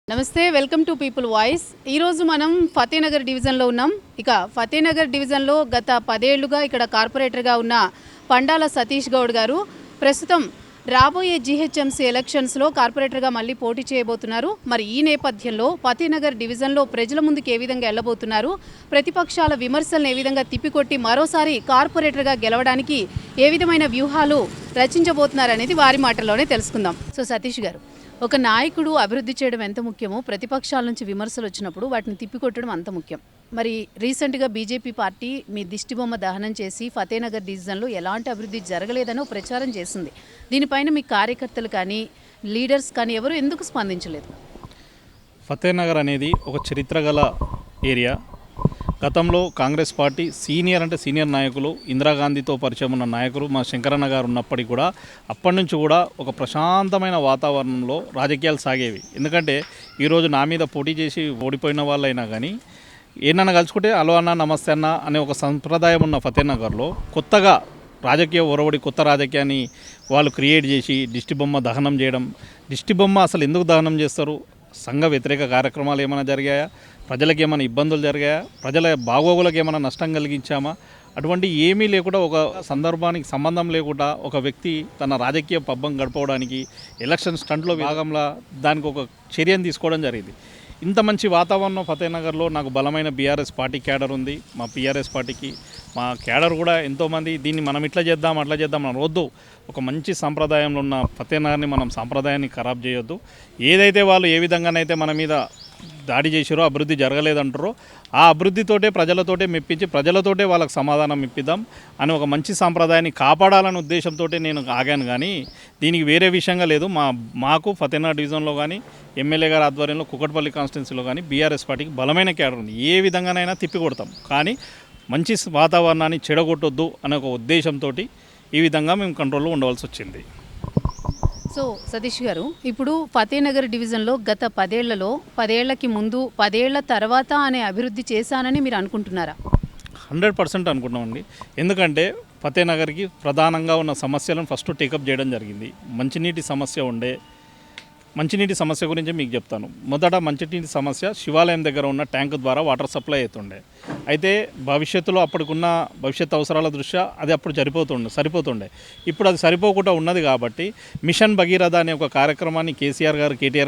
నమస్తే, welcome to people voice. ఈరోజు మనం ఫతేనగర్ డివిజన్లో ఉన్నాం. ఇక ఫతేనగర్ డివిజన్లో గత 10 ఏళ్లుగా ఇక్కడ కార్పొరేటర్గా ఉన్న పండాల సతీష్ గౌడ్ గారు ప్రస్తుతం రాబోయే జీహెచ్ఎంసీ ఎలక్షన్స్లో కార్పొరేటర్గా మళ్ళీ పోటీ చేయబోతున్నారు. మరి ఈ నేపథ్యంలో ఫతేనగర్ డివిజన్లో ప్రజల ముందుకు ఏ విధంగా వెళ్ళబోతున్నారు, ప్రతిపక్షాల విమర్శలను ఏ విధంగా తిప్పికొట్టి మరోసారి కార్పొరేటర్గా గెలవడానికి ఏ విధమైన వ్యూహాలు రచించబోతున్నారు అనేది వారి మాటల్లోనే తెలుసుకుందాం. సో సతీష్ గారు, ఒక నాయకుడు అభివృద్ధి చేయడం ఎంత ముఖ్యమో ప్రతిపక్షాల నుంచి విమర్శలు వచ్చినప్పుడు వాటిని తిప్పికొట్టడం అంత ముఖ్యం. మరి రీసెంట్గా బీజేపీ పార్టీ మీ దిష్టిబొమ్మ దహనం చేసి ఫతేనగర్ డివిజన్లో ఎలాంటి అభివృద్ధి జరగలేదని ప్రచారం చేసింది. దీనిపైన మీ కార్యకర్తలు కానీ లీడర్స్ కానీ ఎవరు ఎందుకు స్పందించలేదు? ఫతేనగర్ అనేది ఒక చరిత్ర గల ఏరియా. గతంలో కాంగ్రెస్ పార్టీ సీనియర్ నాయకులు ఇందిరాగాంధీతో పరిచయం ఉన్న నాయకులు మా శంకరన్న గారు ఉన్నప్పటికీ కూడా అప్పటి నుంచి కూడా ఒక ప్రశాంతమైన వాతావరణంలో రాజకీయాలు సాగేవి. ఎందుకంటే ఈరోజు నా మీద పోటీ చేసి ఓడిపోయిన వాళ్ళైనా కానీ ఏమన్నా కలుసుకుంటే హలో అన్న, నమస్తే అన్న అనే ఒక సంప్రదాయం ఉన్న ఫతేనగర్లో కొత్తగా రాజకీయ ఒరవడి, కొత్త రాజకీయాన్ని వాళ్ళు క్రియేట్ చేసి దిష్టిబొమ్మ దహనం చేయడం. దిష్టిబొమ్మ అసలు ఎందుకు దహనం చేస్తారు? సంఘ వ్యతిరేక కార్యక్రమాలు ఏమైనా జరిగాయా? ప్రజలకు ఏమైనా ఇబ్బందులు జరిగాయా? ప్రజల బాగోగులకు ఏమైనా నష్టం కలిగించామా? అటువంటి ఏమీ లేకుండా, ఒక సందర్భానికి సంబంధం లేకుండా ఒక వ్యక్తి తన రాజకీయ పబ్బం గడపడానికి ఎలక్షన్ స్టంట్లో భాగంలో దానికి ఒక చర్యను తీసుకోవడం జరిగింది. ఇంత మంచి వాతావరణం ఫతేనగర్లో నాకు బలమైన బీఆర్ఎస్ పార్టీ క్యాడర్ ఉంది. మా బీఆర్ఎస్ పార్టీకి మా క్యాడర్ కూడా ఎంతోమంది దీన్ని మనం ఇట్లా చేద్దాం అట్లా చేద్దాం అని వద్దు. ఒక మంచి సాంప్రదాయంలో ఉన్న ఫతేనగర్ని మనం సాంప్రదాయాన్ని ఖరాబ్ చేయొద్దు. ఏదైతే వాళ్ళు ఏ విధంగానైతే మన మీద దాడి చేసారో, అభివృద్ధి జరగలేదంటారో, ఆ అభివృద్ధితోటే ప్రజలతోటే మెప్పించి ప్రజలతోటే వాళ్ళకి సమాధానం ఇప్పిద్దాం అని ఒక మంచి సాంప్రదాయాన్ని కాపాడాలనే ఉద్దేశంతో నేను ఆగాను. కానీ దీనికి వేరే విషయంగా లేదు. మాకు ఫతేనగర్ డివిజన్లో కానీ ఎమ్మెల్యే గారి ఆధ్వర్యంలో కుకట్పల్లి కాన్స్టిట్యున్సీలో కానీ బీఆర్ఎస్ పార్టీకి బలమైన క్యాడర్ ఉంది. ఏ విధంగానైనా తిప్పికొడతాం. కానీ మంచి వాతావరణాన్ని చెడగొట్టొద్దు అనే ఒక ఉద్దేశంతో ఈ విధంగా మేము కంట్రోల్లో ఉండవలసి వచ్చింది. సో సతీష్ గారు, ఇప్పుడు ఫతేనగర్ డివిజన్లో గత 10 ఏళ్లలో 10 ఏళ్లకి ముందు 10 ఏళ్ల తర్వాత అనే అభివృద్ధి చేశానని మీరు అనుకుంటున్నారా? 100% అనుకుంటున్నామండి. ఎందుకంటే ఫతేనగర్కి ప్రధానంగా ఉన్న సమస్యలను ఫస్ట్ టేకప్ చేయడం జరిగింది. మంచినీటి సమస్య గురించి మీకు చెప్తాను. మొదట మంచినీటి సమస్య శివాలయం దగ్గర ఉన్న ట్యాంకు ద్వారా వాటర్ సప్లై అవుతుండే. అయితే భవిష్యత్తులో అప్పటికున్న భవిష్యత్ అవసరాల దృష్ట్యా అది అప్పుడు సరిపోతుండే. ఇప్పుడు అది సరిపోకుండా ఉన్నది కాబట్టి మిషన్ భగీరథ అనే ఒక కార్యక్రమాన్ని కేటీఆర్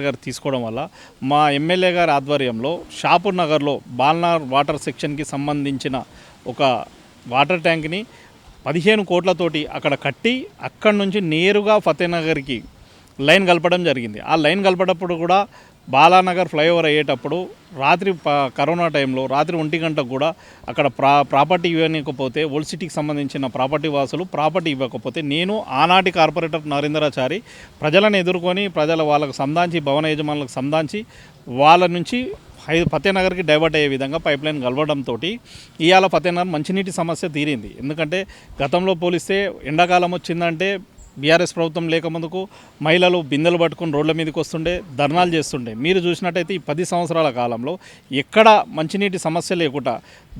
గారు తీసుకోవడం వల్ల మా ఎమ్మెల్యే గారి ఆధ్వర్యంలో షాపూర్ నగర్లో బాల్నార్ వాటర్ సెక్షన్కి సంబంధించిన ఒక వాటర్ ట్యాంక్ని 15 కోట్లతోటి అక్కడ కట్టి అక్కడి నుంచి నేరుగా ఫతేనగర్కి లైన్ కలపడం జరిగింది. ఆ లైన్ కలపేటప్పుడు కూడా బాలానగర్ ఫ్లైఓవర్ అయ్యేటప్పుడు రాత్రి కరోనా టైంలో రాత్రి 1 గంటకు కూడా అక్కడ ప్రాపర్టీ ఇవ్వకపోతే, ఓల్డ్ సిటీకి సంబంధించిన ప్రాపర్టీ వాసులు ప్రాపర్టీ ఇవ్వకపోతే నేను ఆనాటి కార్పొరేటర్ నరేంద్రాచారి ప్రజలను ఎదుర్కొని వాళ్ళకు సంధాంచి, భవన యజమానులకు సంధాంచి వాళ్ళ నుంచి ఫతేనగర్కి డైవర్ట్ అయ్యే విధంగా పైప్ లైన్ కలవడంతో ఇవాళ ఫతేనగర్ మంచినీటి సమస్య తీరింది. ఎందుకంటే గతంలో పోలిస్తే ఎండాకాలం వచ్చిందంటే బీఆర్ఎస్ ప్రభుత్వం లేకముందుకు మహిళలు బిందెలు పట్టుకుని రోడ్ల మీదకి వస్తుండే, ధర్నాలు చేస్తుండే. మీరు చూసినట్టయితే ఈ 10 సంవత్సరాల కాలంలో ఎక్కడ మంచినీటి సమస్య లేకుండా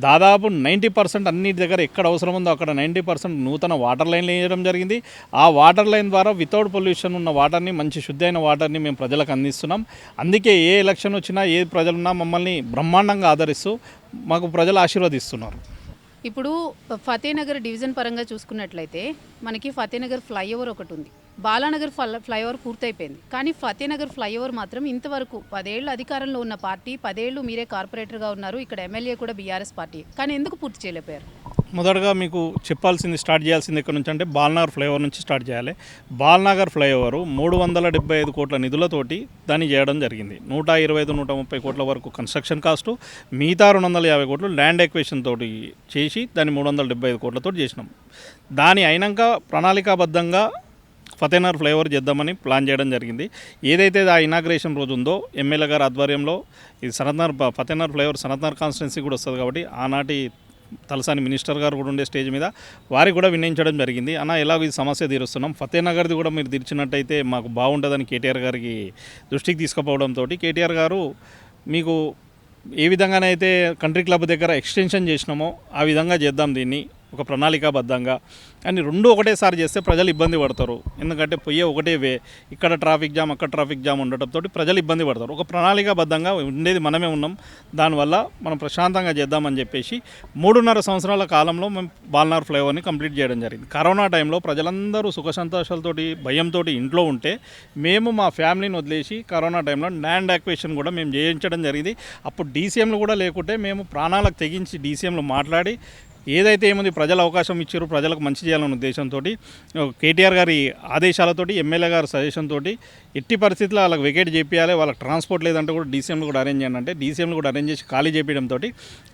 దాదాపు 90% అన్నిటి దగ్గర ఎక్కడ అవసరం ఉందో అక్కడ 90% నూతన వాటర్ లైన్లు వేయడం జరిగింది. ఆ వాటర్ లైన్ ద్వారా వితౌట్ పొల్యూషన్ ఉన్న వాటర్ని, మంచి శుద్ధమైన వాటర్ని మేము ప్రజలకు అందిస్తున్నాం. అందుకే ఏ ఎలక్షన్ వచ్చినా, ఏ ప్రజలున్నా మమ్మల్ని బ్రహ్మాండంగా ఆదరిస్తూ మాకు ప్రజలు ఆశీర్వదిస్తున్నారు. ఇప్పుడు ఫతేనగర్ డివిజన్ పరంగా చూసుకున్నట్లయితే మనకి ఫతేనగర్ ఫ్లైఓవర్ ఒకటి ఉంది. బాలానగర్ ఫ్లైఓవర్ పూర్తయిపోయింది. కానీ ఫతేనగర్ ఫ్లైఓవర్ మాత్రం ఇంతవరకు 10 ఏళ్ళు అధికారంలో ఉన్న పార్టీ, 10 ఏళ్ళు మీరే కార్పొరేటర్గా ఉన్నారు. ఇక్కడ ఎమ్మెల్యే కూడా బీఆర్ఎస్ పార్టీ. కానీ ఎందుకు పూర్తి చేయలేకపోయారు? మొదటగా మీకు స్టార్ట్ చేయాల్సింది ఎక్కడి నుంచి అంటే బాల్నగర్ ఫ్లైఓవర్ నుంచి స్టార్ట్ చేయాలి. బాల్నగర్ ఫ్లైఓవరు 375 కోట్ల నిధులతోటి దాన్ని చేయడం జరిగింది. 125-130 కోట్ల వరకు కన్స్ట్రక్షన్ కాస్టు, మిగతా 250 కోట్లు ల్యాండ్ ఎక్వేషన్ తోటి చేసి దాన్ని 375 కోట్లతో చేసినాం. దాని అయినాక ప్రణాళికాబద్ధంగా ఫతేనగర్ ఫ్లైఓవర్ చేద్దామని ప్లాన్ చేయడం జరిగింది. ఏదైతే ఆ ఇనాగ్రేషన్ రోజు ఉందో ఎమ్మెల్యే గారి ఆధ్వర్యంలో ఇది ఫతేనగర్ ఫ్లైఓవర్ సనత్నగర్ కాన్స్టిట్యున్సీ కూడా వస్తుంది కాబట్టి ఆనాటి తలసాని మినిస్టర్ గారు కూడా ఉండే స్టేజ్ మీద వారికి కూడా విన్నవించడం జరిగింది. అన్న ఎలాగో ఈ సమస్య తీరుస్తున్నాం, ఫతేనగర్ది కూడా మీరు తీర్చినట్టయితే మాకు బాగుంటుందని కేటీఆర్ గారికి దృష్టికి తీసుకుపోవడంతో కేటీఆర్ గారు మీకు ఏ విధంగానైతే కంట్రీ క్లబ్ దగ్గర ఎక్స్టెన్షన్ చేసినామో ఆ విధంగా చేద్దాం దీన్ని, ఒక ప్రణాళికాబద్ధంగా. కానీ రెండు ఒకటేసారి చేస్తే ప్రజలు ఇబ్బంది పడతారు. ఎందుకంటే పోయే ఒకటే వే, ఇక్కడ ట్రాఫిక్ జామ్ అక్కడ ట్రాఫిక్ జామ్ ఉండటంతో ప్రజలు ఇబ్బంది పడతారు. ఒక ప్రణాళికాబద్ధంగా ఉండేది మనమే ఉన్నాం, దానివల్ల మనం ప్రశాంతంగా చేద్దామని చెప్పేసి 3.5 సంవత్సరాల కాలంలో మేము బాల్నార్ ఫ్లైఓవర్ని కంప్లీట్ చేయడం జరిగింది. కరోనా టైంలో ప్రజలందరూ సుఖ సంతోషాలతోటి భయంతో ఇంట్లో ఉంటే మేము మా ఫ్యామిలీని వదిలేసి కరోనా టైంలో ల్యాండ్ యాక్విజిషన్ కూడా మేము చేయించడం జరిగింది. అప్పుడు డీసీఎంలు కూడా లేకుంటే మేము ప్రాణాలకు తెగించి డీసీఎంలు మాట్లాడి ఏదైతే ఏముంది ప్రజలు అవకాశం ఇచ్చారు, ప్రజలకు మంచి చేయాలనే ఉద్దేశంతో కేటీఆర్ గారి ఆదేశాలతోటి ఎమ్మెల్యే గారి సజెషన్తో ఎట్టి పరిస్థితుల్లో వాళ్ళకి వెకేట్ చేయాలి, వాళ్ళకి ట్రాన్స్పోర్ట్ లేదంటే కూడా డీసీఎంలు కూడా అరేంజ్ చేయండి అంటే డీసీఎంలు కూడా అరేంజ్ చేసి ఖాళీ చేయడంతో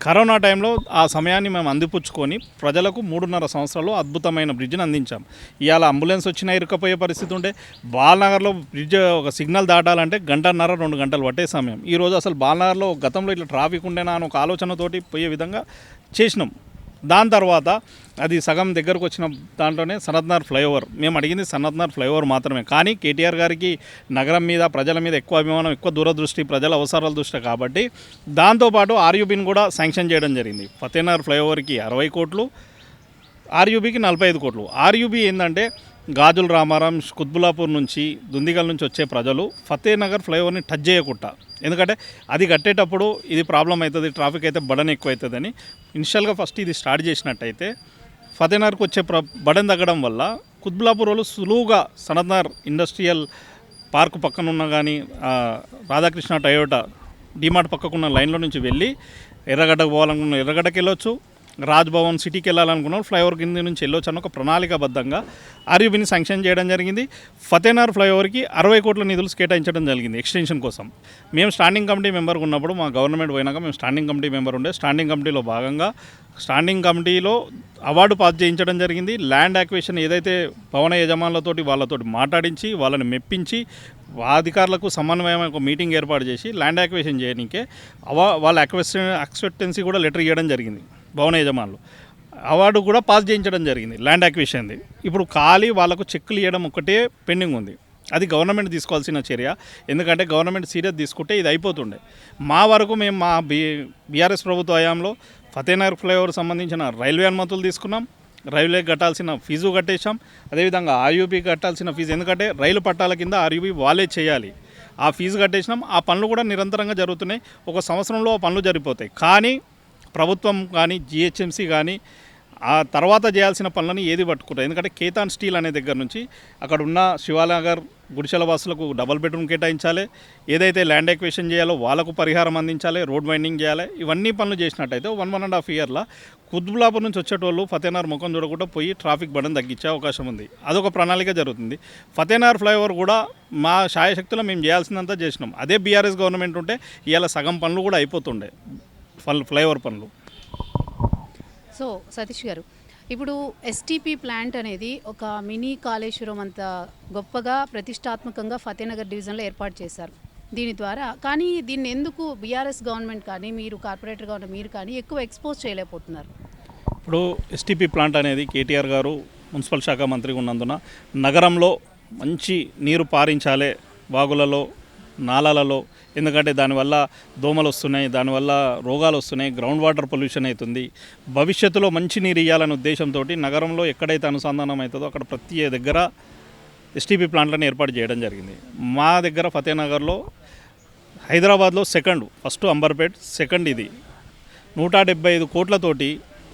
కరోనా టైంలో ఆ సమయాన్ని మేము అందిపుచ్చుకొని ప్రజలకు 3.5 సంవత్సరాలు అద్భుతమైన బ్రిడ్జ్ని అందించాం. ఇవాళ అంబులెన్స్ వచ్చినా ఇరుకపోయే పరిస్థితి ఉంటే బాల్నగర్లో బ్రిడ్జ్ ఒక సిగ్నల్ దాటాలంటే 1.5-2 గంటలు పట్టే సమయం. ఈరోజు అసలు బాల్నగర్లో గతంలో ఇట్లా ట్రాఫిక్ ఉండేనా అని ఒక ఆలోచనతోటి పోయే విధంగా చేసినాం. దాని తర్వాత అది సగం దగ్గరకు వచ్చిన దాంట్లోనే సనత్నగర్ ఫ్లైఓవర్, మేము అడిగింది సనత్నగర్ ఫ్లైఓవర్ మాత్రమే. కానీ కేటీఆర్ గారికి నగరం మీద ప్రజల మీద ఎక్కువ అభిమానం, ఎక్కువ దూరదృష్టి, ప్రజల అవసరాల దృష్టి కాబట్టి దాంతోపాటు ఆర్యూబీని కూడా శాంక్షన్ చేయడం జరిగింది. ఫతేనగర్ ఫ్లైఓవర్కి 60 కోట్లు, ఆర్యూబీకి 45 కోట్లు. ఆర్యూబీ ఏంటంటే గాజుల రామారం, కుత్బులాపూర్ నుంచి, దుందిగల్ నుంచి వచ్చే ప్రజలు ఫతేనగర్ ఫ్లైఓవర్ని టచ్ చేయకుండా, ఎందుకంటే అది కట్టేటప్పుడు ఇది ప్రాబ్లం అవుతుంది, ట్రాఫిక్ అయితే బడన్ ఎక్కువ అవుతుందని ఇనిషియల్గా ఫస్ట్ ఇది స్టార్ట్ చేసినట్టయితే ఫతేనగర్కి వచ్చే బడన్ తగ్గడం వల్ల కుత్బులాపూర్ వాళ్ళు సులువుగా సనత్నగర్ ఇండస్ట్రియల్ పార్క్ పక్కనున్న కానీ రాధాకృష్ణ టయోటా డిమార్ట్ పక్కకున్న లైన్లో నుంచి వెళ్ళి ఎర్రగడ్డకు పోవాలనుకున్న ఎర్రగడ్డకి వెళ్ళొచ్చు, రాజ్భవన్ సిటీకి వెళ్ళాలనుకున్న ఫ్లైఓవర్ కింద నుంచి వెళ్ళొచ్చు అన్న ఒక ప్రణాళికాబద్ధంగా ఆర్యూబీని శాంక్షన్ చేయడం జరిగింది. ఫతేనగర్ ఫ్లైఓవర్కి 60 కోట్ల నిధులు కేటాయించడం జరిగింది ఎక్స్టెన్షన్ కోసం. మేము స్టాండింగ్ కమిటీ మెంబర్గా ఉన్నప్పుడు మా గవర్నమెంట్ పోయినాక మేము స్టాండింగ్ కమిటీ మెంబర్ ఉండే, స్టాండింగ్ కమిటీలో భాగంగా స్టాండింగ్ కమిటీలో అవార్డు పాస్ చేయించడం జరిగింది. ల్యాండ్ యాక్విజిషన్ ఏదైతే భవన యజమానులతోటి వాళ్ళతోటి మాట్లాడించి వాళ్ళని మెప్పించి అధికారులకు సమన్వయం ఒక మీటింగ్ ఏర్పాటు చేసి ల్యాండ్ యాక్విజిషన్ చేయడానికే వాళ్ళ యాక్సెప్టెన్సీ కూడా లెటర్ ఇవ్వడం జరిగింది. భవన యజమానులు అవార్డు కూడా పాస్ చేయించడం జరిగింది ల్యాండ్ యాక్విజిషన్ది. ఇప్పుడు ఖాళీ వాళ్ళకు చెక్కులు ఇవ్వడం ఒకటే పెండింగ్ ఉంది. అది గవర్నమెంట్ తీసుకోవాల్సిన చర్య, ఎందుకంటే గవర్నమెంట్ సీరియస్ తీసుకుంటే ఇది అయిపోతుండే. మా వరకు మేము మా బీఆర్ఎస్ ప్రభుత్వ హయాంలో ఫతేనగర్ ఫ్లైఓవర్ సంబంధించిన రైల్వే అనుమతులు తీసుకున్నాం, రైల్వే కట్టాల్సిన ఫీజు కట్టేశాం, అదేవిధంగా ఆర్యూబీ కట్టాల్సిన ఫీజు, ఎందుకంటే రైలు పట్టాల కింద ఆర్యూబీ వాళ్ళే చేయాలి, ఆ ఫీజు కట్టేసినాం. ఆ పనులు కూడా నిరంతరంగా జరుగుతున్నాయి. ఒక సంవత్సరంలో ఆ పనులు జరిగిపోతాయి. కానీ ప్రభుత్వం కానీ జిహెచ్ఎంసీ కానీ ఆ తర్వాత చేయాల్సిన పనులను ఏది పట్టుకుంటారు, ఎందుకంటే కేతాన్ స్టీల్ అనే దగ్గర నుంచి అక్కడ ఉన్న శివానగర్ గుడిసెల వాసులకు డబుల్ బెడ్రూమ్ కేటాయించాలి, ఏదైతే ల్యాండ్ ఎక్వేషన్ చేయాలో వాళ్ళకు పరిహారం అందించాలి, రోడ్ వైండింగ్ చేయాలి. ఇవన్నీ పనులు చేసినట్టయితే 1.5 ఇయర్లో కుత్బులాపూర్ నుంచి వచ్చేటోళ్ళు ఫతేనగర్ ముఖం చూడకుండా పోయి ట్రాఫిక్ బడన్ తగ్గించే అవకాశం ఉంది. అదొక ప్రణాళిక జరుగుతుంది. ఫతేనగర్ ఫ్లైఓవర్ కూడా మా శాయశక్తిలో మేము చేయాల్సిందంతా చేసినాం. అదే బీఆర్ఎస్ గవర్నమెంట్ ఉంటే ఇవాళ సగం పనులు కూడా అయిపోతుండే ఫ్లైఓవర్ పనులు. సో సతీష్ గారు, ఇప్పుడు ఎస్టీపీ ప్లాంట్ అనేది ఒక మినీ కాళేశ్వరం అంత గొప్పగా ప్రతిష్టాత్మకంగా ఫతేనగర్ డివిజన్లో ఏర్పాటు చేశారు. దీని ద్వారా కానీ దీన్ని ఎందుకు బీఆర్ఎస్ గవర్నమెంట్ కానీ మీరు కార్పొరేటర్గా ఉన్న మీరు కానీ ఎక్కువ ఎక్స్పోజ్ చేయలేకపోతున్నారు? ఇప్పుడు ఎస్టీపీ ప్లాంట్ అనేది కేటీఆర్ గారు మున్సిపల్ శాఖ మంత్రిగా ఉన్నందున నగరంలో మంచి నీరు పారించాలి వాగులలో, నాలాలలో, ఎందుకంటే దానివల్ల దోమలు వస్తున్నాయి, దానివల్ల రోగాలు వస్తున్నాయి, గ్రౌండ్ వాటర్ పొల్యూషన్ అవుతుంది. భవిష్యత్తులో మంచి నీరు ఇవ్వాలనే ఉద్దేశంతో నగరంలో ఎక్కడైతే అనుసంధానం అవుతుందో అక్కడ ప్రతి దగ్గర ఎస్టీపీ ప్లాంట్లను ఏర్పాటు చేయడం జరిగింది. మా దగ్గర ఫతేనగర్లో, హైదరాబాద్లో ఫస్ట్ అంబర్పేట్, సెకండ్ ఇది 175 కోట్లతోటి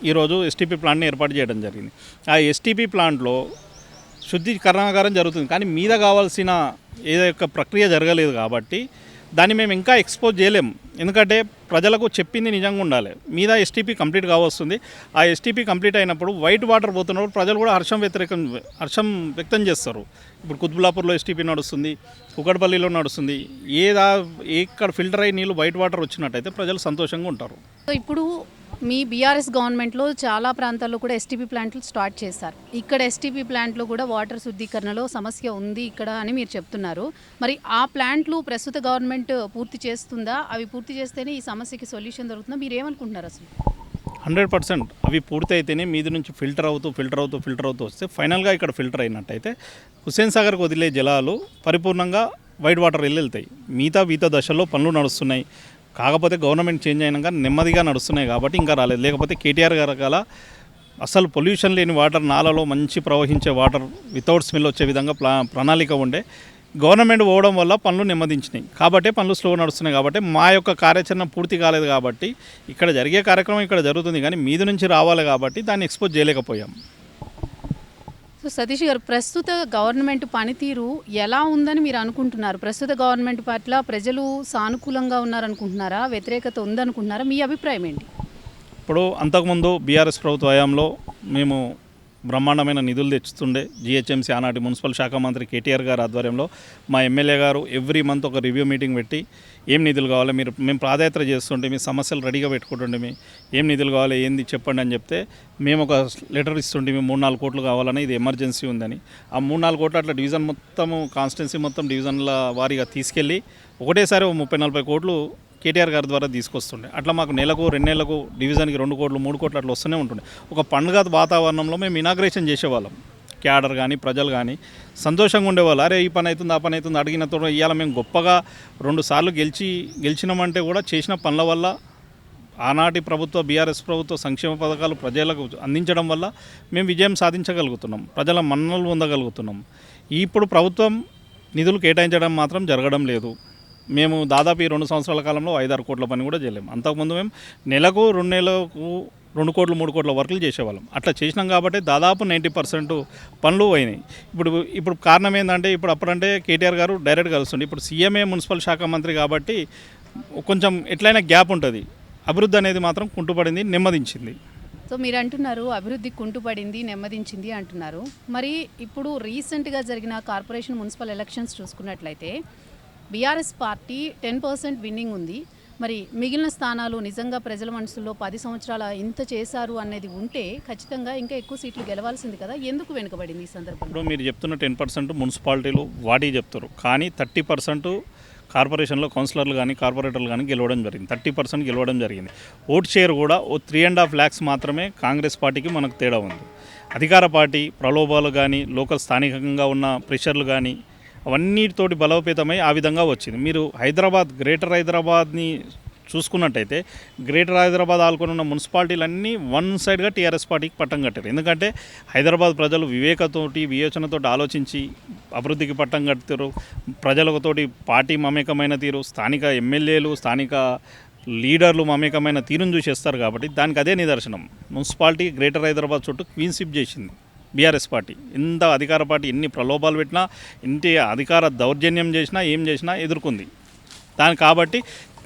ఈరోజు ఎస్టీపీ ప్లాంట్ని ఏర్పాటు చేయడం జరిగింది. ఆ ఎస్టీపీ ప్లాంట్లో శుద్ధి కర్మాగారం జరుగుతుంది, కానీ మీద కావాల్సిన ఏదో యొక్క ప్రక్రియ జరగలేదు కాబట్టి దాన్ని మేము ఇంకా ఎక్స్పోజ్ చేయలేం. ఎందుకంటే ప్రజలకు చెప్పింది నిజంగా ఉండాలి. మీద ఎస్టీపీ కంప్లీట్ కావస్తుంది. ఆ ఎస్టీపీ కంప్లీట్ అయినప్పుడు వైట్ వాటర్ పోతున్నప్పుడు ప్రజలు కూడా హర్షం వ్యక్తం చేస్తారు. ఇప్పుడు కుత్బులాపూర్లో ఎస్టీపీ నడుస్తుంది, కుకట్పల్లిలో నడుస్తుంది. ఎక్కడ ఫిల్టర్ అయ్యి నీళ్ళు వైట్ వాటర్ వచ్చినట్టయితే ప్రజలు సంతోషంగా ఉంటారు. సో ఇప్పుడు మీ బీఆర్ఎస్ గవర్నమెంట్లో చాలా ప్రాంతాల్లో కూడా ఎస్టీపీ ప్లాంట్లు స్టార్ట్ చేశారు. ఇక్కడ ఎస్టీపీ ప్లాంట్లో కూడా వాటర్ శుద్ధీకరణలో సమస్య ఉంది ఇక్కడ అని మీరు చెప్తున్నారు. మరి ఆ ప్లాంట్లు ప్రస్తుత గవర్నమెంట్ పూర్తి చేస్తుందా? అవి పూర్తి చేస్తేనే ఈ సమస్యకి సొల్యూషన్ దొరుకుతుందా? మీరు ఏమనుకుంటున్నారు అసలు? 100% అవి పూర్తి అయితేనే మీది నుంచి ఫిల్టర్ అవుతూ వస్తే ఫైనల్గా ఇక్కడ ఫిల్టర్ అయినట్టయితే హుస్సేన్ సాగర్కి వదిలే జలాలు పరిపూర్ణంగా వైట్ వాటర్ వెళ్తాయి. మిగతా దశల్లో పనులు నడుస్తున్నాయి. కాకపోతే గవర్నమెంట్ చేంజ్ అయినాక నెమ్మదిగా నడుస్తున్నాయి కాబట్టి ఇంకా రాలేదు. లేకపోతే కేటీఆర్ గారు గల అసలు పొల్యూషన్ లేని వాటర్, నాలలో మంచి ప్రవహించే వాటర్, వితౌట్ స్మెల్ వచ్చే విధంగా ప్రణాళిక ఉండే. గవర్నమెంట్ పోవడం వల్ల పనులు నెమ్మదించినాయి కాబట్టి పనులు స్లో నడుస్తున్నాయి. కాబట్టి మా యొక్క కార్యాచరణ పూర్తి కాలేదు కాబట్టి ఇక్కడ జరిగే కార్యక్రమం ఇక్కడ జరుగుతుంది, కానీ మీది నుంచి రావాలి కాబట్టి దాన్ని ఎక్స్పోజ్ చేయలేకపోయాం. సో సతీష్ గారు, ప్రస్తుత గవర్నమెంట్ పనితీరు ఎలా ఉందని మీరు అనుకుంటున్నారు? ప్రస్తుత గవర్నమెంట్ పట్ల ప్రజలు సానుకూలంగా ఉన్నారనుకుంటున్నారా, వ్యతిరేకత ఉందనుకుంటున్నారా? మీ అభిప్రాయం ఏంటి? ఇప్పుడు అంతకుముందు బీఆర్ఎస్ ప్రభుత్వ హయాంలో మేము బ్రహ్మాండమైన నిధులు తెచ్చుతుండే. జిహెచ్ఎంసీ ఆనాటి మున్సిపల్ శాఖ మంత్రి కేటీఆర్ గారు ఆధ్వర్యంలో మా ఎమ్మెల్యే గారు ఎవ్రీ మంత్ ఒక రివ్యూ మీటింగ్ పెట్టి ఏం నిధులు కావాలి, మేము ప్రాధాన్యత చేస్తుంటే మీ సమస్యలు రెడీగా పెట్టుకుంటుండే, మీ ఏం నిధులు కావాలి ఏంది చెప్పండి అని చెప్తే మేము ఒక లెటర్ ఇస్తుంటే మేము 3-4 కోట్లు కావాలని, ఇది ఎమర్జెన్సీ ఉందని. ఆ 3-4 కోట్లు అట్లా డివిజన్ మొత్తము, కాన్స్టిట్యున్సీ మొత్తం డివిజన్ల వారీగా తీసుకెళ్ళి ఒకటేసారి 30-40 కోట్లు కేటీఆర్ గారి ద్వారా తీసుకొస్తుండే. అట్లా మాకు నెలకు 2 నెలలకు డివిజన్కి 2 కోట్లు 3 కోట్లు అట్లా వస్తూనే ఉంటుండే. ఒక పండుగ వాతావరణంలో మేము ఇనాగ్రేషన్ చేసేవాళ్ళం. క్యాడర్ కానీ ప్రజలు కానీ సంతోషంగా ఉండేవాళ్ళు. అరే ఈ పని అవుతుంది, ఆ పని అవుతుంది అడిగిన తోడు ఇవాళ మేము గొప్పగా 2 సార్లు గెలిచినామంటే కూడా చేసిన పనుల వల్ల, ఆనాటి ప్రభుత్వ బీఆర్ఎస్ ప్రభుత్వ సంక్షేమ పథకాలు ప్రజలకు అందించడం వల్ల మేము విజయం సాధించగలుగుతున్నాం, ప్రజల మన్ననలు పొందగలుగుతున్నాం. ఇప్పుడు ప్రభుత్వం నిధులు కేటాయించడం మాత్రం జరగడం లేదు. మేము దాదాపు ఈ 2 సంవత్సరాల కాలంలో 5-6 కోట్ల పని కూడా చేయలేము. అంతకుముందు మేము నెలకు 2 నెలలకు 2 కోట్లు 3 కోట్ల వర్కులు చేసేవాళ్ళం. అట్లా చేసినాం కాబట్టి దాదాపు 90% పనులు అయినాయి. ఇప్పుడు కారణం ఏంటంటే అప్పుడంటే కేటీఆర్ గారు డైరెక్ట్ కలుస్తుండే. ఇప్పుడు సీఎంఏ మున్సిపల్ శాఖ మంత్రి కాబట్టి కొంచెం ఎట్లయినా గ్యాప్ ఉంటుంది. అభివృద్ధి అనేది మాత్రం కుంటుపడింది, నెమ్మదించింది. సో మీరు అంటున్నారు అభివృద్ధి కుంటుపడింది, నెమ్మదించింది అంటున్నారు. మరి ఇప్పుడు రీసెంట్గా జరిగిన కార్పొరేషన్ మున్సిపల్ ఎలక్షన్స్ చూసుకున్నట్లయితే బీఆర్ఎస్ పార్టీ 10% విన్నింగ్ ఉంది. మరి మిగిలిన స్థానాలు నిజంగా ప్రజల మనసులో 10 సంవత్సరాల ఇంత చేశారు అనేది ఉంటే ఖచ్చితంగా ఇంకా ఎక్కువ సీట్లు గెలవాల్సింది కదా, ఎందుకు వెనుకబడింది ఈ సందర్భంలో? ఇప్పుడు మీరు చెప్తున్న 10% మున్సిపాలిటీలు వాటి చెప్తారు, కానీ 30% కార్పొరేషన్లో కౌన్సిలర్లు కానీ కార్పొరేటర్లు కానీ గెలవడం జరిగింది. 30% గెలవడం జరిగింది. ఓట్ షేర్ కూడా 3.5 lakhs మాత్రమే కాంగ్రెస్ పార్టీకి మనకు తేడా ఉంది. అధికార పార్టీ ప్రలోభాలు కానీ, లోకల్ స్థానికంగా ఉన్న ప్రెషర్లు కానీ అవన్నిటితోటి బలోపేతమై ఆ విధంగా వచ్చింది. మీరు గ్రేటర్ హైదరాబాద్ని చూసుకున్నట్టయితే గ్రేటర్ హైదరాబాద్ ఆల్కొని ఉన్న మున్సిపాలిటీలన్నీ వన్ సైడ్గా టీఆర్ఎస్ పార్టీకి పట్టం కట్టారు. ఎందుకంటే హైదరాబాద్ ప్రజలు వివేచనతోటి ఆలోచించి అభివృద్ధికి పట్టం కట్టారు. ప్రజలతోటి పార్టీ మమేకమైన తీరు, స్థానిక ఎమ్మెల్యేలు, స్థానిక లీడర్లు మమేకమైన తీరును చూసేస్తారు. కాబట్టి దానికి అదే నిదర్శనం. మున్సిపాలిటీ గ్రేటర్ హైదరాబాద్ చుట్టూ క్వీన్షిప్ చేసింది బీఆర్ఎస్ పార్టీ. ఎంత అధికార పార్టీ ఎన్ని ప్రలోభాలు పెట్టినా, ఇంటి అధికార దౌర్జన్యం చేసినా, ఏం చేసినా ఎదుర్కొంది దానికి. కాబట్టి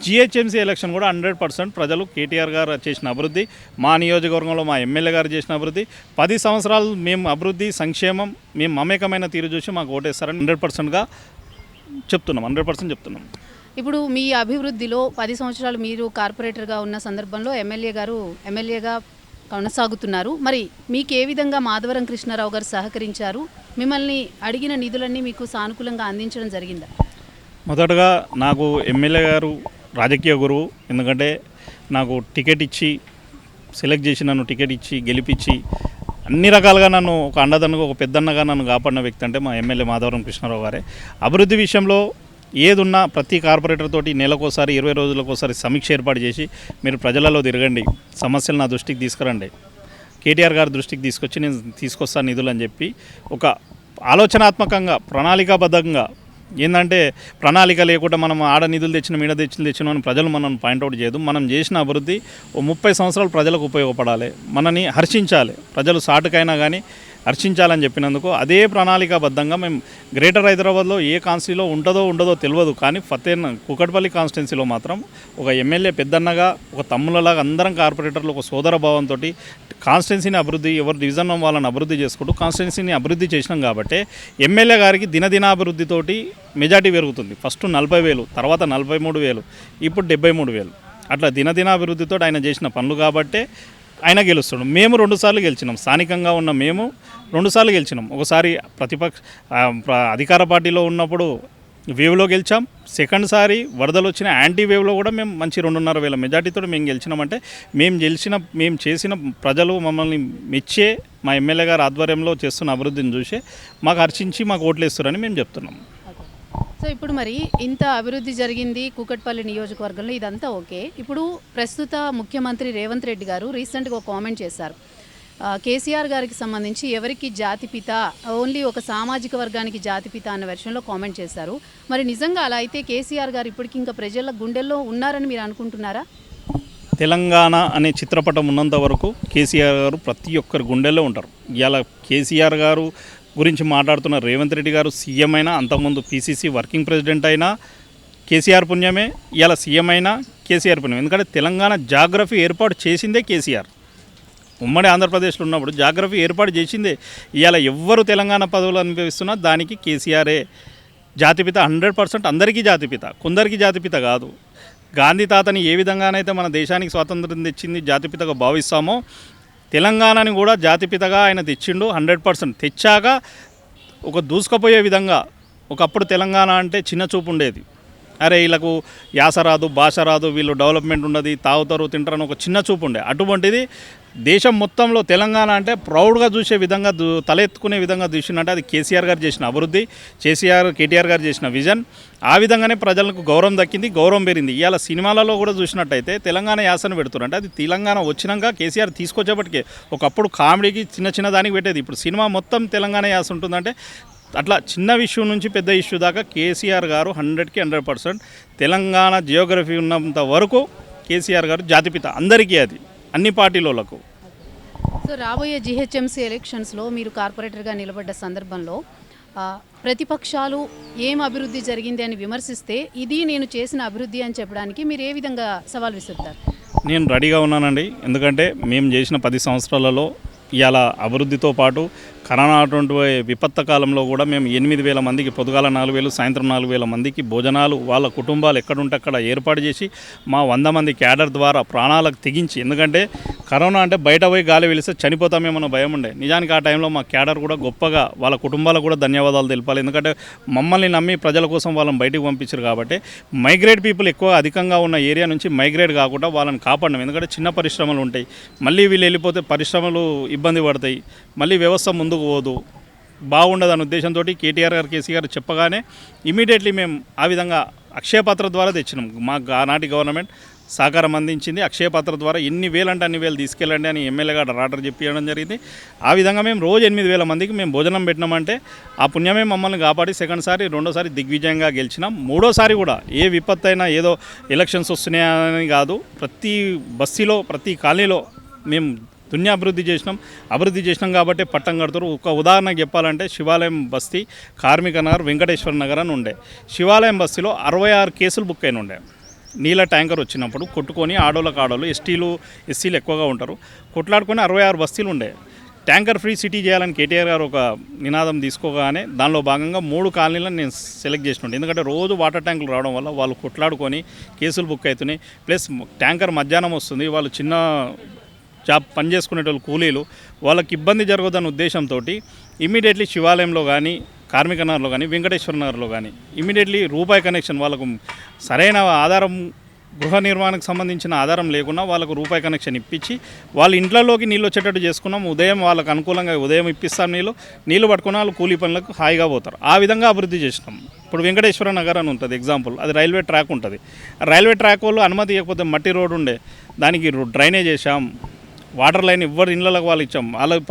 జిహెచ్ఎంసీ ఎలక్షన్ కూడా 100% ప్రజలు కేటీఆర్ గారు చేసిన అభివృద్ధి, మా నియోజకవర్గంలో మా ఎమ్మెల్యే గారు చేసిన అభివృద్ధి, 10 సంవత్సరాలు మేము అభివృద్ధి సంక్షేమం మేము మమేకమైన తీరు చూసి మాకు ఓటేస్తారని 100%గా చెప్తున్నాం. 100% చెప్తున్నాం. ఇప్పుడు మీ అభివృద్ధిలో 10 సంవత్సరాలు మీరు కార్పొరేటర్గా ఉన్న సందర్భంలో ఎమ్మెల్యేగా కొనసాగుతున్నారు. మరి మీకు ఏ విధంగా మాధవరం కృష్ణారావు గారు సహకరించారు? మిమ్మల్ని అడిగిన నిధులన్నీ మీకు సానుకూలంగా అందించడం జరిగిందా? మొదటగా నాకు ఎమ్మెల్యే గారు రాజకీయ గురువు. ఎందుకంటే నాకు టికెట్ ఇచ్చి సెలెక్ట్ చేసి, నన్ను టికెట్ ఇచ్చి గెలిపించి అన్ని రకాలుగా నన్ను ఒక అండదన్నగా, ఒక పెద్దన్నగా నన్ను కాపాడిన వ్యక్తి అంటే మా ఎమ్మెల్యే మాధవరం కృష్ణారావు గారే. అభివృద్ధి విషయంలో ఏదున్నా ప్రతి కార్పొరేటర్ తోటి నెలకోసారి 20 రోజులకోసారి సమీక్ష ఏర్పాటు చేసి మీరు ప్రజలలో తిరగండి, సమస్యలు నా దృష్టికి తీసుకురండి, కేటీఆర్ గారి దృష్టికి తీసుకొచ్చి నేను తీసుకొస్తాను నిధులు అని చెప్పి ఒక ఆలోచనాత్మకంగా ప్రణాళికాబద్ధంగా, ఏంటంటే ప్రణాళిక లేకుండా మనం ఆడ నిధులు తెచ్చిన ఈడ తెచ్చిన అని ప్రజలు మనం పాయింట్అవుట్ చేయదు. మనం చేసిన అభివృద్ధి 30 సంవత్సరాలు ప్రజలకు ఉపయోగపడాలి, మనని హర్షించాలి, ప్రజలు సాటుకైనా కానీ హర్షించాలని చెప్పినందుకు అదే ప్రణాళికాబద్ధంగా మేము గ్రేటర్ హైదరాబాద్లో ఏ కాన్స్టిట్యూన్సీలో ఉండదో తెలియదు, కానీ కూకట్పల్లి కాన్స్టిట్యున్సీలో మాత్రం ఒక ఎమ్మెల్యే పెద్దన్నగా, ఒక తమ్ములలాగా అందరం కార్పొరేటర్లు ఒక సోదర భావంతో కాన్స్టిట్యున్సీని అభివృద్ధి, ఎవరు డివిజన్ వాళ్ళని అభివృద్ధి చేసుకుంటూ కాన్స్టిట్యున్సీని అభివృద్ధి చేసినాం. కాబట్టి ఎమ్మెల్యే గారికి దినదినాభివృద్ధితోటి మెజార్టీ పెరుగుతుంది. ఫస్ట్ 40,000, తర్వాత 43,000, ఇప్పుడు 73,000. అట్లా దినదినాభివృద్ధితో ఆయన చేసిన పనులు కాబట్టే ఆయన గెలుస్తాడు. మేము 2 సార్లు గెలిచినాం. స్థానికంగా ఉన్న మేము 2 సార్లు గెలిచినాం. ఒకసారి అధికార పార్టీలో ఉన్నప్పుడు వేవ్లో గెలిచాం. సెకండ్ సారి వరదలు వచ్చిన యాంటీ వేవ్లో కూడా మేము మంచి 2.5 మెజార్టీతో మేము గెలిచినామంటే మేము చేసిన ప్రజలు మమ్మల్ని మెచ్చే మా ఎమ్మెల్యే గారు ఆధ్వర్యంలో చేస్తున్న అభివృద్ధిని చూసి మాకు హర్షించి మాకు ఓట్లేస్తారని మేము చెప్తున్నాం. సో ఇప్పుడు మరి ఇంత అభివృద్ధి జరిగింది కూకట్పల్లి నియోజకవర్గంలో, ఇదంతా ఓకే. ఇప్పుడు ప్రస్తుత ముఖ్యమంత్రి రేవంత్ రెడ్డి గారు రీసెంట్గా ఒక కామెంట్ చేశారు. కేసీఆర్ గారికి సంబంధించి ఎవరికి జాతిపిత, ఓన్లీ ఒక సామాజిక వర్గానికి జాతిపిత అన్న వెర్షన్లో కామెంట్ చేశారు. మరి నిజంగా అలా అయితే కేసీఆర్ గారు ఇప్పటికి ఇంకా ప్రజల గుండెల్లో ఉన్నారని మీరు అనుకుంటున్నారా? తెలంగాణ అనే చిత్రపటం ఉన్నంత వరకు కేసీఆర్ గారు ప్రతి ఒక్కరి గుండెల్లో ఉంటారు. ఇలా కేసీఆర్ గారు గురించి మాట్లాడుతున్న రేవంత్ రెడ్డి గారు సీఎం అయినా, అంతకుముందు పీసీసీ వర్కింగ్ ప్రెసిడెంట్ అయినా కేసీఆర్ పుణ్యమే, ఇలా సీఎం అయినా కేసీఆర్ పుణ్యం. ఎందుకంటే తెలంగాణ జాగ్రఫీ ఏర్పాటు చేసిందే కేసీఆర్. ఉమ్మడి ఆంధ్రప్రదేశ్లో ఉన్నప్పుడు జాగ్రఫీ ఏర్పాటు చేసిందే. ఇవాళ ఎవ్వరు తెలంగాణ పదవులు అనుభవిస్తున్నా దానికి కేసీఆరే జాతిపిత. 100% అందరికీ జాతిపిత, కొందరికి జాతిపిత కాదు. గాంధీ తాతని ఏ విధంగానైతే మన దేశానికి స్వాతంత్రం తెచ్చింది జాతిపితగా భావిస్తామో, తెలంగాణని కూడా జాతిపితగా ఆయన తెచ్చిండు. 100% తెచ్చాక ఒక దూసుకుపోయే విధంగా. ఒకప్పుడు తెలంగాణ అంటే చిన్న చూపు ఉండేది. అరే వీళ్ళకు యాస రాదు, భాష రాదు, వీళ్ళు డెవలప్మెంట్ ఉండదు, తాగుతారు తింటారని ఒక చిన్న చూపు ఉండే. అటువంటిది దేశం మొత్తంలో తెలంగాణ అంటే ప్రౌడ్గా చూసే విధంగా, తలెత్తుకునే విధంగా చూసినట్టే అది కేసీఆర్ గారు చేసిన అభివృద్ధి, కేటీఆర్ గారు చేసిన విజన్. ఆ విధంగానే ప్రజలకు గౌరవం దక్కింది, గౌరవం పెరిగింది. ఇవాళ సినిమాలలో కూడా చూసినట్టయితే తెలంగాణ యాసను పెడుతున్నారు. అంటే అది తెలంగాణ వచ్చినాక కేసీఆర్ తీసుకొచ్చేపటికే. ఒకప్పుడు కామెడీకి చిన్న దానికి పెట్టేది, ఇప్పుడు సినిమా మొత్తం తెలంగాణ యాస ఉంటుందంటే అట్లా చిన్న ఇష్యూ నుంచి పెద్ద ఇష్యూ దాకా కేసీఆర్ గారు 100కి 100% తెలంగాణ జియోగ్రఫీ ఉన్నంత వరకు కేసీఆర్ గారు జాతిపిత అందరికీ, అది అన్ని పార్టీలకు. సో రాబోయే జిహెచ్ఎంసీ ఎలక్షన్స్లో మీరు కార్పొరేటర్గా నిలబడ్డ సందర్భంలో ప్రతిపక్షాలు ఏం అభివృద్ధి జరిగింది అని విమర్శిస్తే ఇది నేను చేసిన అభివృద్ధి అని చెప్పడానికి మీరు ఏ విధంగా సవాల్ విసురుతారు? నేను రెడీగా ఉన్నానండి. ఎందుకంటే మేము చేసిన 10 సంవత్సరాలలో ఇవాళ అభివృద్ధితో పాటు కరోనా అటువంటి విపత్త కాలంలో కూడా మేము 8,000 మందికి, పొద్దుగాల 4,000, సాయంత్రం 4,000 మందికి భోజనాలు వాళ్ళ కుటుంబాలు ఎక్కడుంటే అక్కడ ఏర్పాటు చేసి మా 100 మంది క్యాడర్ ద్వారా ప్రాణాలకు తెగించి. ఎందుకంటే కరోనా అంటే బయట పోయి గాలి వెలిస్తే చనిపోతామేమన్న భయం ఉండే. నిజానికి ఆ టైంలో మా క్యాడర్ కూడా గొప్పగా వాళ్ళ కుటుంబాలకు కూడా ధన్యవాదాలు తెలపాలి. ఎందుకంటే మమ్మల్ని నమ్మి ప్రజల కోసం వాళ్ళని బయటకు పంపించారు కాబట్టి మైగ్రేట్ పీపుల్ ఎక్కువ అధికంగా ఉన్న ఏరియా నుంచి మైగ్రేట్ కాకుండా వాళ్ళని కాపాడడం. ఎందుకంటే చిన్న పరిశ్రమలు ఉంటాయి, మళ్ళీ వీళ్ళు వెళ్ళిపోతే పరిశ్రమలు ఇబ్బంది పడతాయి, మళ్ళీ వ్యవస్థ ముందుకు పోదు, బాగుండదు అనే ఉద్దేశంతో కేటీఆర్ గారు, కేసీఆర్ చెప్పగానే ఇమీడియట్లీ మేము ఆ విధంగా అక్షయపాత్ర ద్వారా తెచ్చినాం. మాకు ఆనాటి గవర్నమెంట్ సహకారం అందించింది. అక్షయపాత్ర ద్వారా ఎన్ని వేలు అంటే అన్ని వేలు తీసుకెళ్ళండి అని ఎమ్మెల్యే గారు ఆర్డర్ చెప్పడం జరిగింది. ఆ విధంగా మేము రోజు 8,000 మందికి మేము భోజనం పెట్టినామంటే ఆ పుణ్యమే మమ్మల్ని కాపాడి సెకండ్సారి, రెండోసారి దిగ్విజయంగా గెలిచినాం. మూడోసారి కూడా ఏ విపత్తు అయినా ఏదో ఎలక్షన్స్ వస్తున్నాయని కాదు, ప్రతి బస్తీలో ప్రతి కాలనీలో మేము అభివృద్ధి చేసినాం కాబట్టి పట్టం కడుతారు. ఒక ఉదాహరణకు చెప్పాలంటే శివాలయం బస్తీ, కార్మిక నగర్, వెంకటేశ్వర నగర్ అని ఉండే. శివాలయం బస్తీలో 66 కేసులు బుక్ అయిన ఉండే. నీళ్ళ ట్యాంకర్ వచ్చినప్పుడు కొట్టుకొని ఆడోళ్ళు, ఎస్సీలు ఎక్కువగా ఉంటారు, కొట్లాడుకొని 66 బస్తీలు ఉండే. ట్యాంకర్ ఫ్రీ సిటీ చేయాలని కేటీఆర్ గారు ఒక నినాదం తీసుకోగానే దానిలో భాగంగా 3 కాలనీలను నేను సెలెక్ట్ చేసినాను. ఎందుకంటే రోజు వాటర్ ట్యాంకులు రావడం వల్ల వాళ్ళు కొట్లాడుకొని కేసులు బుక్ అవుతున్నాయి. ప్లస్ ట్యాంకర్ మధ్యాహ్నం వస్తుంది, వాళ్ళు చిన్న జాబ్ పని చేసుకునేటోళ్ళు కూలీలు, వాళ్ళకి ఇబ్బంది జరగదన్న ఉద్దేశంతో ఇమీడియట్లీ శివాలయంలో కానీ, కార్మిక నగర్లో కానీ, వెంకటేశ్వర నగర్లో కానీ ఇమీడియట్లీ రూపాయి కనెక్షన్, వాళ్ళకు సరైన ఆధారం, గృహ నిర్మాణానికి సంబంధించిన ఆధారం లేకుండా వాళ్ళకు రూపాయి కనెక్షన్ ఇప్పించి వాళ్ళ ఇంట్లోకి నీళ్ళు వచ్చేటట్టు చేసుకున్నాం. ఉదయం వాళ్ళకు అనుకూలంగా ఉదయం ఇప్పిస్తాం, నీళ్ళు పట్టుకుని వాళ్ళు కూలీ పనులకు హాయిగా పోతారు. ఆ విధంగా అభివృద్ధి చేసినాం. ఇప్పుడు వెంకటేశ్వర నగర్ అని ఉంటుంది ఎగ్జాంపుల్, అది రైల్వే ట్రాక్ ఉంటుంది. రైల్వే ట్రాక్ వాళ్ళు అనుమతి ఇవ్వకపోతే మట్టి రోడ్డు ఉండే, దానికి డ్రైనేజ్ చేసాం, వాటర్ లైన్ ఎవరి ఇళ్ళకి వాళ్ళు ఇచ్చాం. వాళ్ళకి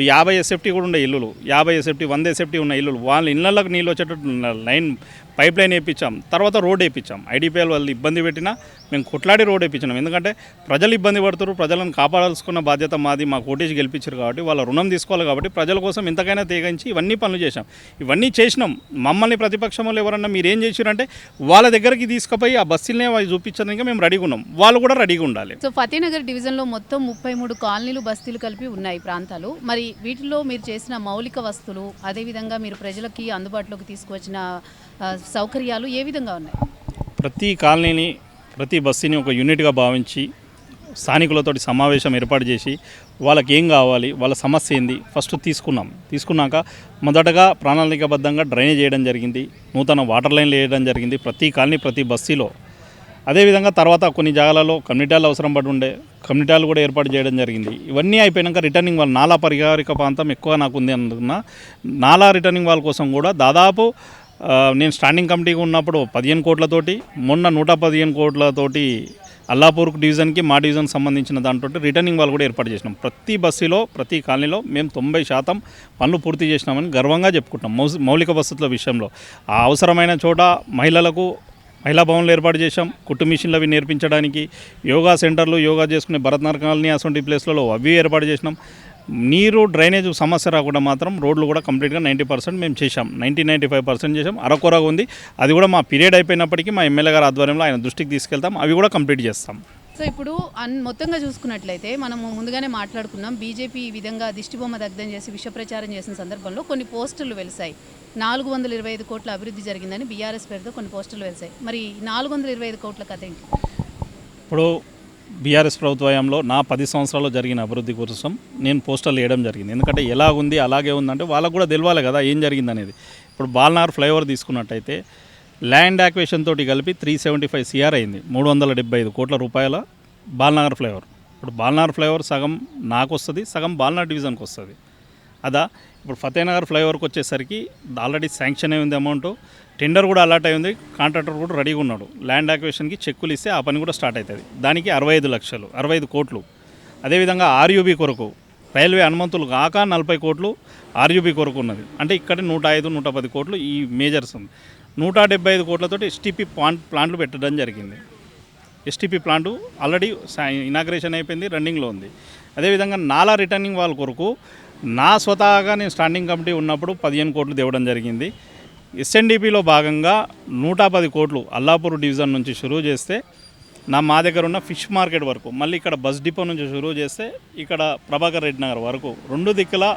50 ఎస్ఎఫ్టీ కూడా ఉండే ఇల్లులు, 50 ఎస్ఎఫ్టీ 100 ఎస్ఎఫ్టీ ఉన్న ఇల్లులు, వాళ్ళ ఇళ్ళకి నీళ్ళు వచ్చేటట్టు లైన్ పైప్ లైన్ వేయించాం. తర్వాత రోడ్ వేయించాం. ఐడిపిఎల్ వాళ్ళు ఇబ్బంది పెట్టినా మేము కొట్లాడి రోడ్ వేయించినాం. ఎందుకంటే ప్రజలు ఇబ్బంది పడుతారు, ప్రజలను కాపాడాల్సుకున్న బాధ్యత మాది. మా కోటేజ్ గెలిపించారు కాబట్టి వాళ్ళ రుణం తీసుకోవాలి కాబట్టి ప్రజల కోసం ఇంతకైనా తెగించి ఇవన్నీ పనులు చేశాం. ఇవన్నీ చేసినాం. మమ్మల్ని ప్రతిపక్షంలో ఎవరన్నా మీరేం చేశారంటే వాళ్ళ దగ్గరికి తీసుకుపోయి ఆ బస్సులనే అవి చూపించడానికి మేము రెడీగా ఉన్నాం, వాళ్ళు కూడా రెడీగా ఉండాలి. సో ఫతేనగర్ డివిజన్లో మొత్తం 33 కాలనీలు, బస్తీలు కలిపి ఉన్నాయి ప్రాంతాలు. మరి వీటిలో మీరు చేసిన మౌలిక వస్తువులు, అదేవిధంగా మీరు ప్రజలకి అందుబాటులోకి తీసుకువచ్చిన సౌకర్యాలు ఏ విధంగా ఉన్నాయి? ప్రతి కాలనీని, ప్రతి బస్తీని ఒక యూనిట్గా భావించి స్థానికులతో సమావేశం ఏర్పాటు చేసి వాళ్ళకి ఏం కావాలి, వాళ్ళ సమస్య ఏంది ఫస్ట్ తీసుకున్నాక మొదటగా ప్రణాళికాబద్ధంగా డ్రైనేజ్ చేయడం జరిగింది, నూతన వాటర్ లైన్లు వేయడం జరిగింది ప్రతి కాలనీ, ప్రతి బస్తీలో. అదేవిధంగా తర్వాత కొన్ని జాగాలలో కమ్యూనిటీలు అవసరం పడి ఉండే, కమ్యూనిటీలు కూడా ఏర్పాటు చేయడం జరిగింది. ఇవన్నీ అయిపోయాక రిటర్నింగ్ వాళ్ళ నాలా పరిహారిక ప్రాంతం ఎక్కువ నాకు ఉంది అనుకున్న నాలా రిటర్నింగ్ వాళ్ళ కోసం కూడా దాదాపు నేను స్టాండింగ్ కమిటీగా ఉన్నప్పుడు 15 కోట్లతోటి, మొన్న 115 కోట్లతోటి అల్లాపూర్ డివిజన్కి మా డివిజన్కి సంబంధించిన దాంట్లో రిటర్నింగ్ వాళ్ళు కూడా ఏర్పాటు చేసినాం. ప్రతి బస్సులో ప్రతి కాలనీలో మేము 90% పనులు పూర్తి చేసినామని గర్వంగా చెప్పుకుంటాం. మౌలిక వసతుల విషయంలో ఆ అవసరమైన చోట మహిళా భవన్లు ఏర్పాటు చేశాం. కుట్టు మిషన్లు అవి నేర్పించడానికి, యోగా సెంటర్లు, యోగా చేసుకునే భరతనాట్యాలని అటువంటి ప్లేస్లలో అవి ఏర్పాటు చేసినాం. నీరు డ్రైనేజ్ సమస్య రాకుండా మాత్రం రోడ్లు కూడా కంప్లీట్గా 90% మేము చేశాం. 95% చేశాం. అరకొరగా ఉంది, అది కూడా మా పీరియడ్ అయిపోయినప్పటికీ మా ఎమ్మెల్యే గారి ఆధ్వర్యంలో ఆయన దృష్టికి తీసుకెళ్తాం. అవి కూడా కంప్లీట్ చేస్తాం. సో ఇప్పుడు మొత్తంగా చూసుకున్నట్లయితే మనము ముందుగానే మాట్లాడుకున్నాం, బీజేపీ ఈ విధంగా దిష్టిబొమ్మ దగ్ధం చేసి విష ప్రచారం చేసిన సందర్భంలో కొన్ని పోస్టులు వెలిసాయి. 425 కోట్ల అభివృద్ధి జరిగిందని బీఆర్ఎస్ పేరుతో కొన్ని పోస్టులు వెలిసాయి. మరి 425 కోట్ల కథ ఏంటి? ఇప్పుడు బీఆర్ఎస్ ప్రభుత్వంలో నా 10 సంవత్సరాల్లో జరిగిన అభివృద్ధి కోసం నేను పోస్టర్లు వేయడం జరిగింది. ఎందుకంటే ఎలా ఉంది అలాగే ఉందంటే వాళ్ళకు కూడా తెలియాలి కదా ఏం జరిగింది అనేది. ఇప్పుడు బాల్నార్ ఫ్లైఓవర్ తీసుకున్నట్టయితే ల్యాండ్ యాక్వేషన్ తోటి కలిపి 375 CR అయింది. 375 కోట్ల రూపాయల బాల్నగర్ ఫ్లైఓవర్. ఇప్పుడు బాల్నగర్ ఫ్లైఓవర్ సగం నాకు వస్తుంది, సగం బాల్నగర్ డివిజన్కి వస్తుంది. అదా ఇప్పుడు ఫతేనగర్ ఫ్లైఓవర్కి వచ్చేసరికి ఆల్రెడీ శాంక్షన్ అయి ఉంది అమౌంట్, టెండర్ కూడా అలాట్ అయి ఉంది, కాంట్రాక్టర్ కూడా రెడీగా ఉన్నాడు. ల్యాండ్ యాక్వేషన్కి చెక్కులు ఇస్తే ఆ పని కూడా స్టార్ట్ అవుతుంది. దానికి 65 లక్షలు, 65 కోట్లు. అదేవిధంగా ఆర్యూబీ కొరకు రైల్వే అనుమతులు కాక 40 కోట్లు ఆర్యూబీ కొరకు ఉన్నది. అంటే ఇక్కడ 105, 110 కోట్లు ఈ మేజర్స్ ఉంది. 175 కోట్లతోటి ఎస్టీపీ ప్లాంట్లు పెట్టడం జరిగింది. ఎస్టీపీ ప్లాంటు ఆల్రెడీ ఇనాగ్రేషన్ అయిపోయింది, రన్నింగ్లో ఉంది. అదేవిధంగా నాలా రిటర్నింగ్ వాళ్ళ కొరకు నా స్వతహాగా నేను స్టాండింగ్ కమిటీ ఉన్నప్పుడు 15 కోట్లు తేవడం జరిగింది. ఎస్ఎన్డిపిలో భాగంగా 110 కోట్లు అల్లాపూర్ డివిజన్ నుంచి షురూ చేస్తే మా దగ్గర ఉన్న ఫిష్ మార్కెట్ వరకు, మళ్ళీ ఇక్కడ బస్ డిపో నుంచి షురూ చేస్తే ఇక్కడ ప్రభాకర్ రెడ్డి నగర్ వరకు 2 దిక్కుల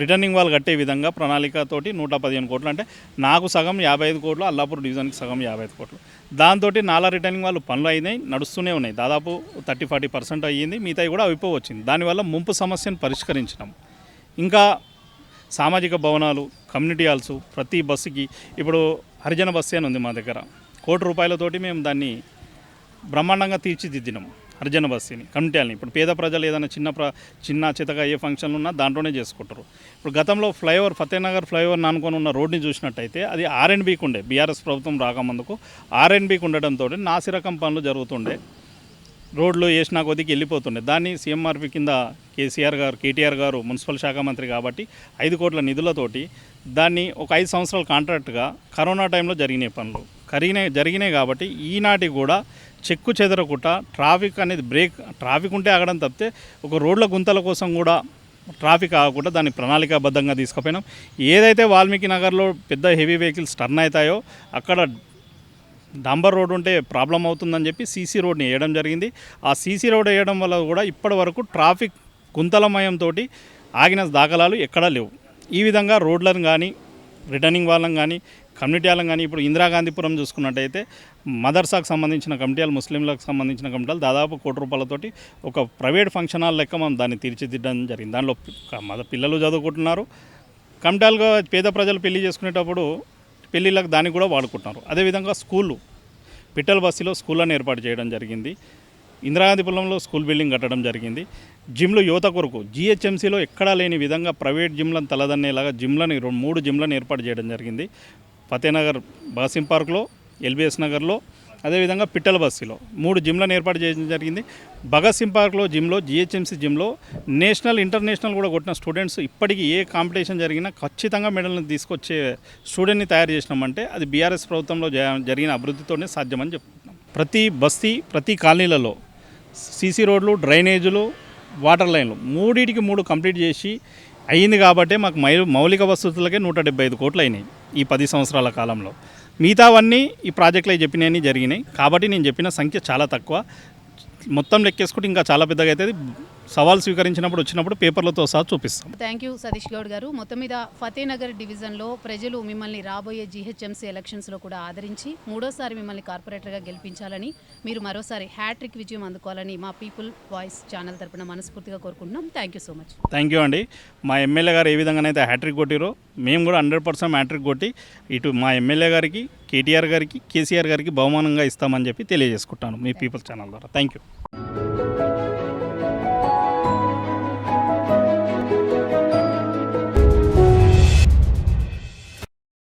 రిటర్నింగ్ వాళ్ళు కట్టే విధంగా ప్రణాళికతోటి 115 కోట్లు, అంటే నాకు సగం 55 కోట్లు, అల్లాపూర్ డివిజన్కి సగం 55 కోట్లు. దాంతో నాలా రిటర్నింగ్ వాళ్ళు పనులు అయినాయి, నడుస్తూనే ఉన్నాయి. దాదాపు 30-40% అయ్యింది, మిగతాయి కూడా అయిపోవచ్చింది. దానివల్ల ముంపు సమస్యను పరిష్కరించినాం. ఇంకా సామాజిక భవనాలు, కమ్యూనిటీ హాల్స్ ప్రతి బస్సుకి, ఇప్పుడు హరిజన బస్సు అని ఉంది మా దగ్గర, 1 కోటి రూపాయలతోటి మేము దాన్ని బ్రహ్మాండంగా తీర్చిదిద్దినాం. హరిజన బస్సుని, కమ్యూనిటీ హాల్ని. ఇప్పుడు పేద ప్రజలు ఏదైనా చిన్న చితగా ఏ ఫంక్షన్లు ఉన్నా దాంట్లోనే చేసుకుంటారు. ఇప్పుడు గతంలో ఫ్లైఓవర్ ఫతేనగర్ ఫ్లైఓవర్ నానుకొని ఉన్న రోడ్ని చూసినట్టయితే అది ఆర్ఎండ్బీకి ఉండే, బీఆర్ఎస్ ప్రభుత్వం రాకముందుకు ఆర్ఎండ్బీకి ఉండడంతో నాసిరకం పనులు జరుగుతుండే, రోడ్లు వేసినా కొద్దికి వెళ్ళిపోతుండే. దాన్ని సీఎంఆర్పీ కింద కేటీఆర్ గారు మున్సిపల్ శాఖ మంత్రి కాబట్టి 5 కోట్ల నిధులతోటి దాన్ని ఒక 5 సంవత్సరాల కాంట్రాక్ట్గా కరోనా టైంలో జరిగినాయి జరిగినాయి కాబట్టి ఈనాటికి కూడా చెక్కు చెదరకుండా ట్రాఫిక్ అనేది ట్రాఫిక్ ఉంటే ఆగడం తప్పితే ఒక రోడ్ల గుంతల కోసం కూడా ట్రాఫిక్ ఆగకుండా దాన్ని ప్రణాళికాబద్ధంగా తీసుకుపోయినాం. ఏదైతే వాల్మీకి నగర్లో పెద్ద హెవీ వెహికల్స్ టర్న్ అవుతాయో అక్కడ డాంబర్ రోడ్ ఉంటే ప్రాబ్లం అవుతుందని చెప్పి సీసీ రోడ్ని వేయడం జరిగింది. ఆ సీసీ రోడ్ వేయడం వల్ల కూడా ఇప్పటి వరకు ట్రాఫిక్ గుంతలమయంతో ఆగిన దాఖలాలు ఎక్కడా లేవు. ఈ విధంగా రోడ్లను కానీ, రిటర్నింగ్ వాళ్ళని కానీ, కమ్యూనిటీ హాలను కానీ, ఇప్పుడు ఇందిరాగాంధీపురం చూసుకున్నట్టయితే మదర్సాకు సంబంధించిన కమిటీ హాల్, ముస్లింలకు సంబంధించిన కమిటీ హాల్ దాదాపు 1 కోటి రూపాయలతోటి ఒక ప్రైవేట్ ఫంక్షన్ హాల్ లెక్క మనం దాన్ని తీర్చిదిద్దడం జరిగింది. దానిలో పిల్లలు చదువుకుంటున్నారు, కమిటీ హాల్గా పేద ప్రజలు పెళ్లి చేసుకునేటప్పుడు పెళ్ళిళ్ళకి దానికి కూడా వాడుకుంటున్నారు. అదేవిధంగా స్కూళ్ళు, పిట్టల బస్సులో స్కూళ్ళని ఏర్పాటు చేయడం జరిగింది. ఇందిరాగాంధీపురంలో స్కూల్ బిల్డింగ్ కట్టడం జరిగింది. జిమ్లు యువత కొరకు జిహెచ్ఎంసీలో ఎక్కడా లేని విధంగా ప్రైవేట్ జిమ్లను తలదన్నేలాగా 3 జిమ్లను ఏర్పాటు చేయడం జరిగింది. ఫతేనగర్ బాసిం పార్క్లో, ఎల్బిఎస్ నగర్లో, అదేవిధంగా పిట్టల బస్సులో 3 జిమ్లను ఏర్పాటు చేయడం జరిగింది. భగత్ సింగ్ పార్క్లో జిమ్లో, జిహెచ్ఎంసీ జిమ్లో నేషనల్ ఇంటర్నేషనల్ కూడా కొట్టిన స్టూడెంట్స్ ఇప్పటికీ ఏ కాంపిటీషన్ జరిగినా ఖచ్చితంగా మెడల్ని తీసుకొచ్చే స్టూడెంట్ని తయారు చేసినామంటే అది బీఆర్ఎస్ ప్రభుత్వంలో జరిగిన అభివృద్ధితోనే సాధ్యమని చెప్తున్నాం. ప్రతి బస్తీ, ప్రతి కాలనీలలో సీసీ రోడ్లు, డ్రైనేజీలు, వాటర్ లైన్లు 3 కంప్లీట్ చేసి అయ్యింది. కాబట్టి మాకు మౌలిక వసతులకే 175 కోట్లు అయినాయి ఈ 10 సంవత్సరాల కాలంలో. మిగతావన్నీ ఈ ప్రాజెక్టులో చెప్పినవన్నీ జరిగినాయి. కాబట్టి నేను చెప్పిన సంఖ్య చాలా తక్కువ. మొత్తం లెక్కేసుకుంటే ఇంకా చాలా పెద్దగా అవుతుంది. సవాల్ వచ్చినప్పుడు పేపర్లతో సహా చూపిస్తాం. థ్యాంక్ యూ సతీష్ గౌడ్ గారు. మొత్తం మీద ఫతేనగర్ డివిజన్లో ప్రజలు మిమ్మల్ని రాబోయే జీహెచ్ఎంసీ ఎలక్షన్స్లో కూడా ఆదరించి 3వ మిమ్మల్ని కార్పొరేటర్గా గెలిపించాలని, మీరు మరోసారి హ్యాట్రిక్ విజయం అందుకోవాలని మా పీపుల్ వాయిస్ ఛానల్ తరపున మనస్ఫూర్తిగా కోరుకుంటున్నాం. Thank you so much. Thank you అండి. మా ఎమ్మెల్యే గారు ఏ విధంగానైతే హ్యాట్రిక్ కొట్టిరో మేము కూడా 100% హ్యాట్రిక్ కొట్టి ఇటు మా ఎమ్మెల్యే గారికి, కేటీఆర్ గారికి, కేసీఆర్ గారికి బహుమానంగా ఇస్తామని చెప్పి తెలియజేసుకుంటాను మీ పీపుల్ ఛానల్ ద్వారా. Thank you.